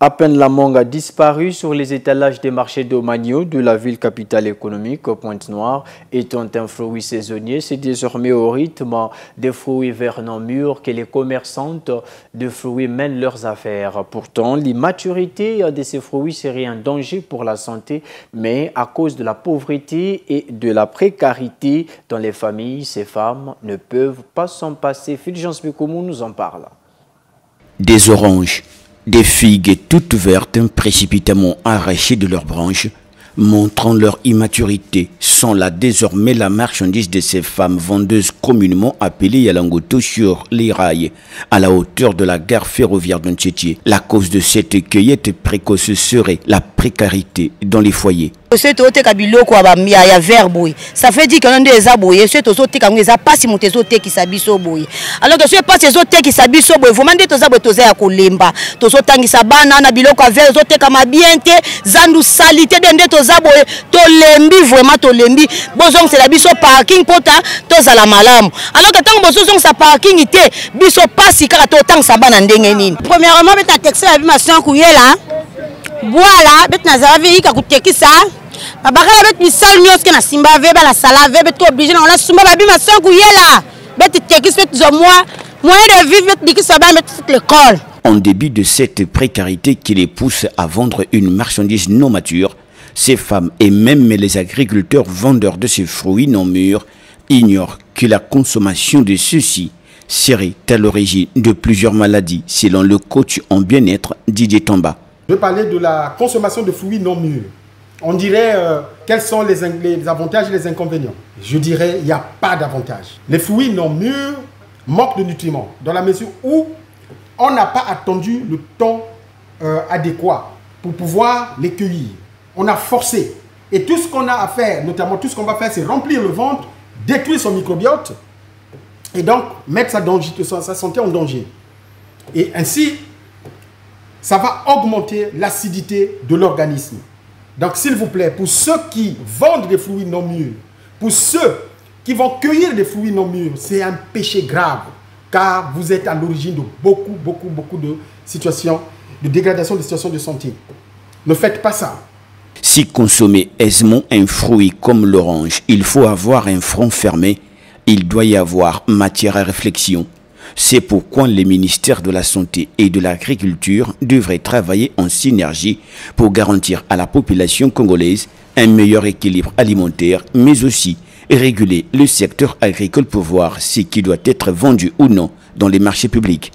À peine la mangue a disparu sur les étalages des marchés de Magno de la ville capitale économique, Pointe-Noire. Étant un fruit saisonnier, c'est désormais au rythme des fruits vernants mûrs que les commerçantes de fruits mènent leurs affaires. Pourtant, l'immaturité de ces fruits serait un danger pour la santé, mais à cause de la pauvreté et de la précarité dans les familles, ces femmes ne peuvent pas s'en passer. Fulgence Bekoumou nous en parle. Des oranges, des figues toutes vertes précipitamment arrachées de leurs branches, montrant leur immaturité, sont là désormais la marchandise de ces femmes vendeuses communément appelées Yalangoto sur les rails, à la hauteur de la gare ferroviaire d'Antchétié. La cause de cette cueillette précoce serait la précarité dans les foyers. Ça fait dire que des aboyés, c'est aux autres qui n'ont pas si monté aux autres qui s'habillent au boy. Alors que ce pas ces autres qui s'habillent au boy, vous demandez aux aboyés à Kolemba, aux autres qui s'abannent, à biloko avec aux autres qui ont bien été, zandu salité d'endet aux aboyés, to lembi vraiment to lembi, bozong c'est la biso parking pota, to zala malam. Alors que tant que bozong sa parking était, biso pas si car to tant saban n'endengenin. Premièrement, bet un texte à bimation kouyela, voilà, bet nazara veille kakuteki ça. Babakala bet misal nyoske na simba veba la sala veba to obligé na sumba babi masangu yela bet tekis bet zo moyen de vivre bet dikisa ba met l'école. En début de cette précarité qui les pousse à vendre une marchandise non mature, ces femmes et même les agriculteurs vendeurs de ces fruits non mûrs ignorent que la consommation de ceux-ci serait à l'origine de plusieurs maladies, selon le coach en bien-être Didier Tamba. Je vais parler de la consommation de fruits non mûrs. On dirait quels sont les avantages et les inconvénients. Je dirais il n'y a pas d'avantage. Les fruits non mûrs manquent de nutriments dans la mesure où on n'a pas attendu le temps adéquat pour pouvoir les cueillir. On a forcé. Et tout ce qu'on a à faire, notamment tout ce qu'on va faire, c'est remplir le ventre, détruire son microbiote et donc mettre sa santé en danger. Et ainsi, ça va augmenter l'acidité de l'organisme. Donc, s'il vous plaît, pour ceux qui vendent des fruits non mûrs, pour ceux qui vont cueillir des fruits non mûrs, c'est un péché grave, car vous êtes à l'origine de beaucoup de situations, de dégradation des situations de santé. Ne faites pas ça. Si consommer aisément un fruit comme l'orange, il faut avoir un front fermé, il doit y avoir matière à réflexion. C'est pourquoi les ministères de la Santé et de l'Agriculture devraient travailler en synergie pour garantir à la population congolaise un meilleur équilibre alimentaire, mais aussi réguler le secteur agricole pour voir ce qui doit être vendu ou non dans les marchés publics.